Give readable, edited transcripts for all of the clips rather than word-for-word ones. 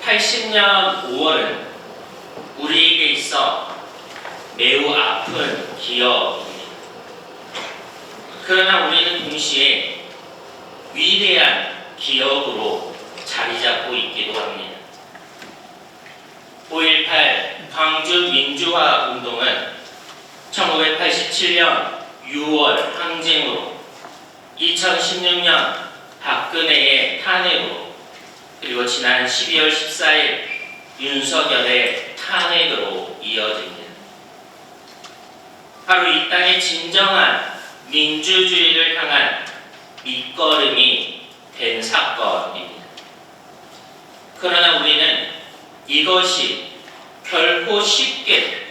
80년 5월은 우리에게 있어 매우 아픈 기억입니다. 그러나 우리는 동시에 위대한 기억으로 자리 잡고 있기도 합니다. 5.18 광주 민주화 운동은 1987년 6월 항쟁으로, 2016년 박근혜의 탄핵으로, 그리고 지난 12월 14일 윤석열의 탄핵으로 이어집니다. 바로 이 땅의 진정한 민주주의를 향한 밑거름이 된 사건입니다. 그러나 우리는 이것이 결코 쉽게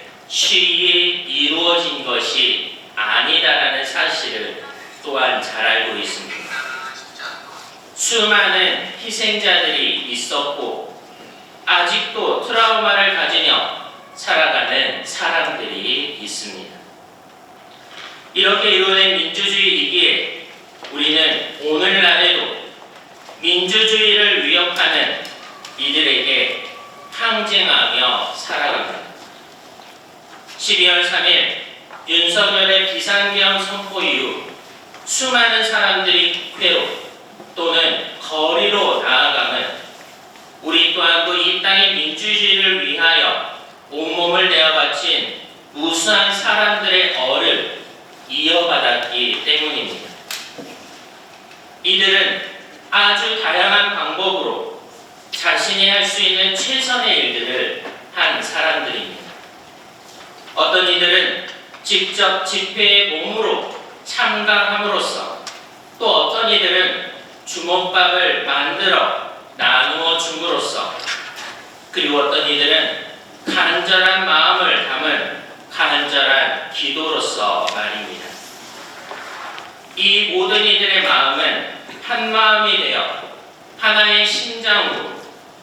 이루어진 것이 아니다라는 사실을 또한 잘 알고 있습니다. 수많은 희생자들이 있었고 아직도 트라우마를 가지며 살아가는 사람들이 있습니다. 이렇게 이루어낸 민주주의이기에 우리는 오늘날에도 민주주의를 위협하는 이들에게 항쟁하며 살아갑니다. 12월 3일 윤석열의 비상계엄 선포 이후 수많은 사람들이 국회로 또는 거리로 나아가면 우리 또한도 이 땅의 민주주의를 위하여 온몸을 내어 바친 무수한 사람들의 얼을 이어받았기 때문입니다. 이들은 아주 다양한 방법으로 자신이 할 수 있는 최선의 일들을 한 사람들입니다. 어떤 이들은 직접 집회에 몸으로 참가함으로써, 또 어떤 이들은 주먹밥을 만들어 나누어 줌으로써, 그리고 어떤 이들은 간절한 마음을 담은 간절한 기도로서 말입니다. 이 모든 이들의 마음은 한 마음이 되어 하나의 심장으로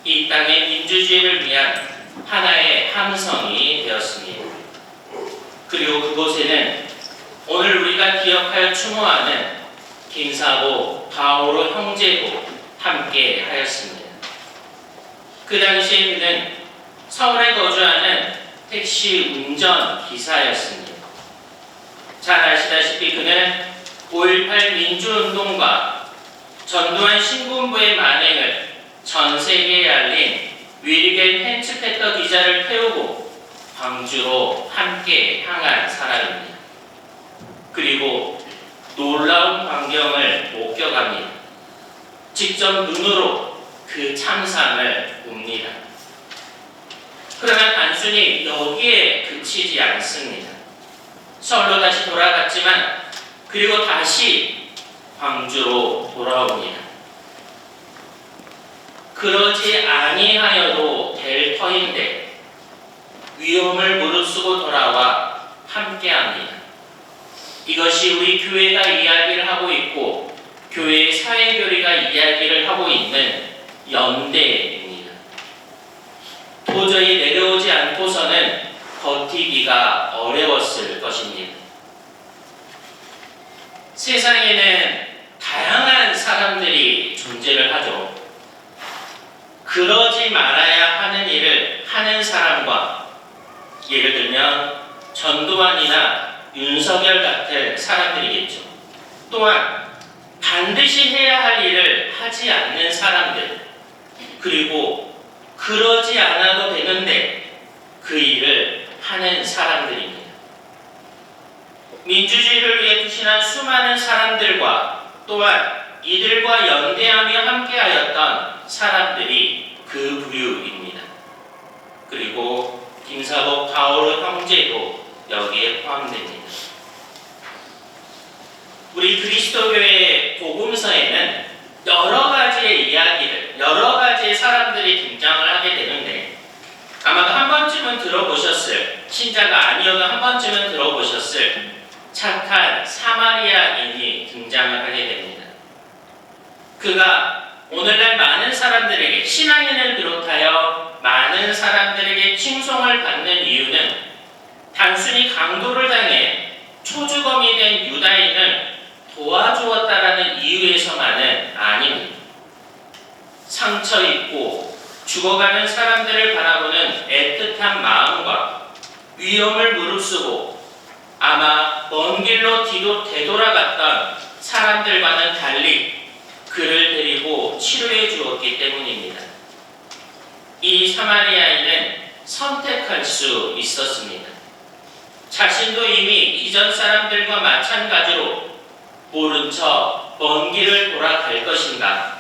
이 땅의 민주주의를 위한 하나의 함성이 되었습니다. 그리고 그곳에는 오늘 우리가 기억하여 추모하는 김사보, 바오로 형제도 함께 하였습니다. 그 당시에 그는 서울에 거주하는 택시 운전기사였습니다. 잘 아시다시피 그는 5.18 민주운동과 전두환 신군부의 만행을 전 세계에 알린 위리겐 헨츠페터 기자를 태우고 광주로 함께 향한 사람입니다. 그리고 놀라운 광경을 목격합니다. 직접 눈으로 그 참상을 봅니다. 그러나 단순히 여기에 그치지 않습니다. 서울로 다시 돌아갔지만 그리고 다시 광주로 돌아옵니다. 그러지 아니하여도 될 터인데 위험을 무릅쓰고 돌아와 함께합니다. 이것이 우리 교회가 이야기를 하고 있고 교회의 사회교리가 이야기를 하고 있는 연대입니다. 도저히 내려오지 않고서는 버티기가 어려웠을 것입니다. 세상에는 다양한 사람들이 존재를 하죠. 그러지 말아야 하는 일을 하는 사람과, 예를 들면 전두환이나 윤석열 같은 사람들이겠죠. 또한 반드시 해야 할 일을 하지 않는 사람들, 그리고 그러지 않아도 되는데 그 일을 하는 사람들입니다. 민주주의를 위해 투신한 수많은 사람들과 또한 이들과 연대하며 함께하였던 사람들이 그 부류입니다. 그리고 김사복, 바오로 형제도 여기에 포함됩니다. 우리 그리스도교의 복음서에는 여러 가지의 이야기들, 여러 가지의 사람들이 등장을 하게 되는데 아마도 한 번쯤은 들어보셨을, 신자가 아니어도 한 번쯤은 들어보셨을 착한 사마리아인이 등장을 하게 됩니다. 그가 오늘날 많은 사람들에게, 신앙인을 비롯하여 많은 사람들에게 칭송을 받는 이유는 단순히 강도를 당해 초주검이 된 유다인을 도와주었다라는 이유에서만은 아닙니다. 상처 입고 죽어가는 사람들을 바라보는 애틋한 마음과 위험을 무릅쓰고 아마 먼 길로 되돌아갔던 사람들과는 달리 그를 데리고 치료해 주었기 때문입니다. 이 사마리아인은 선택할 수 있었습니다. 자신도 이미 이전 사람들과 마찬가지로 모른 척 먼 길을 돌아갈 것인가,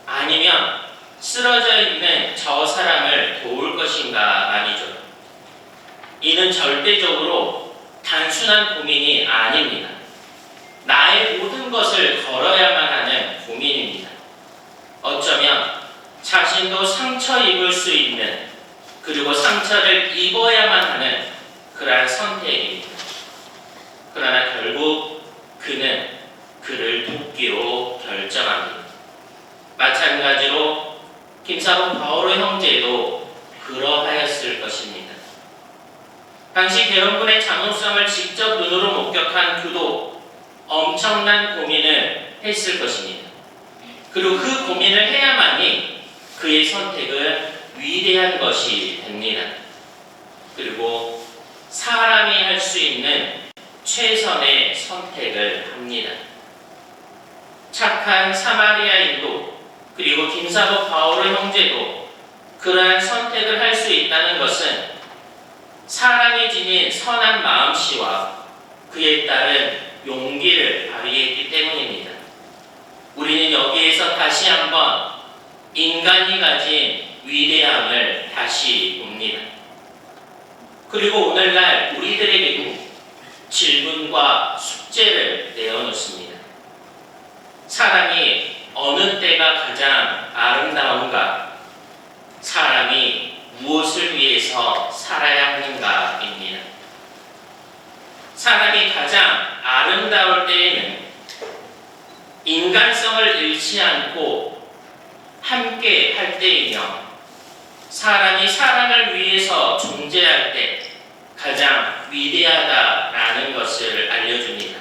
아니면 쓰러져 있는 저 사람을 도울 것인가 말이죠. 이는 절대적으로 단순한 고민이 아닙니다. 나의 모든 것을 걸어야만 하는 고민입니다. 어쩌면 자신도 상처 입을 수 있는, 그리고 상처를 입어야만 하는 그러한 선택입니다. 그러나 결국 그는 그를 돕기로 결정합니다. 마찬가지로 김사복 바오로 형제도 그러하였을 것입니다. 당시 대원군의 잔혹성을 직접 눈으로 목격한 그도 엄청난 고민을 했을 것입니다. 그리고 그 고민을 해야만이 그의 선택은 위대한 것이 됩니다. 그리고 사람이 할 수 있는 최선의 선택을 합니다. 착한 사마리아인도 그리고 김사복 바오로 형제도 그러한 선택을 할 수 있다는 것은 사람이 지닌 선한 마음씨와 그에 따른 용기를 발휘했기 때문입니다. 우리는 여기에서 다시 한번 인간이 가진 위대함을 다시 봅니다. 그리고 오늘날 우리들에게도 질문과 숙제를 내어놓습니다. 사람이 어느 때가 가장 아름다운가? 사람이 무엇을 위해서 살아야 하는가입니다. 사람이 가장 아름다울 때에는 인간성을 잃지 않고 함께 할 때이며, 사람이 사람을 위해서 존재할 때 가장 위대하다라는 것을 알려줍니다.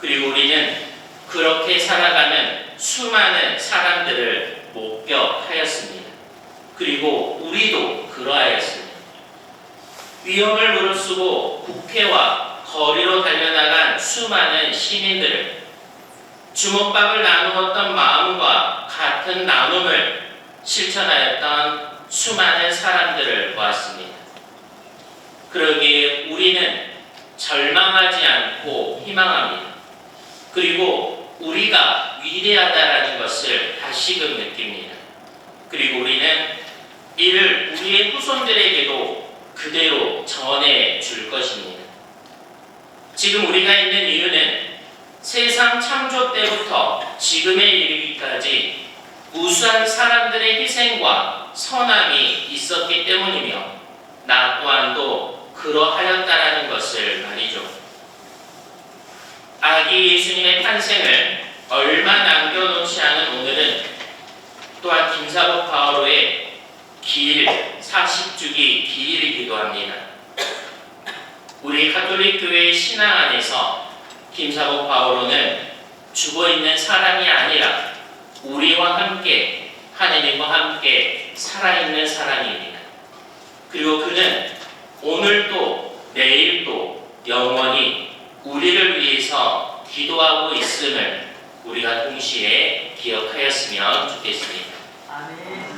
그리고 우리는 그렇게 살아가는 수많은 사람들을 목격하였습니다. 그리고 우리도 그러하였습니다. 위험을 무릅쓰고 국회와 거리로 달려나간 수많은 시민들을, 주먹밥을 나누었던 마음과 같은 나눔을 실천하였던 수많은 사람들을 보았습니다. 그러기에 우리는 절망하지 않고 희망합니다. 그리고 우리가 위대하다라는 것을 다시금 느낍니다. 그리고 우리는 이를 우리의 후손들에게도 그대로 전해 줄 것입니다. 지금 우리가 있는 이유는 세상 창조 때부터 지금에 이르기까지 무수한 사람들의 희생과 선함이 있었기 때문이며, 나 또한도 그러하였다라는 것을 말이죠. 아기 예수님의 탄생을 얼마 남겨놓지 않은 오늘은 또한 김사복 바오로의 길 40주기 기일이기도 합니다. 우리 가톨릭 교회의 신앙 안에서 김사복 바오로는 죽어있는 사람이 아니라 우리와 함께, 하느님과 함께 살아있는 사람입니다. 그리고 그는 오늘도 내일도 영원히 우리를 위해서 기도하고 있음을 우리가 동시에 기억하였으면 좋겠습니다. 아멘.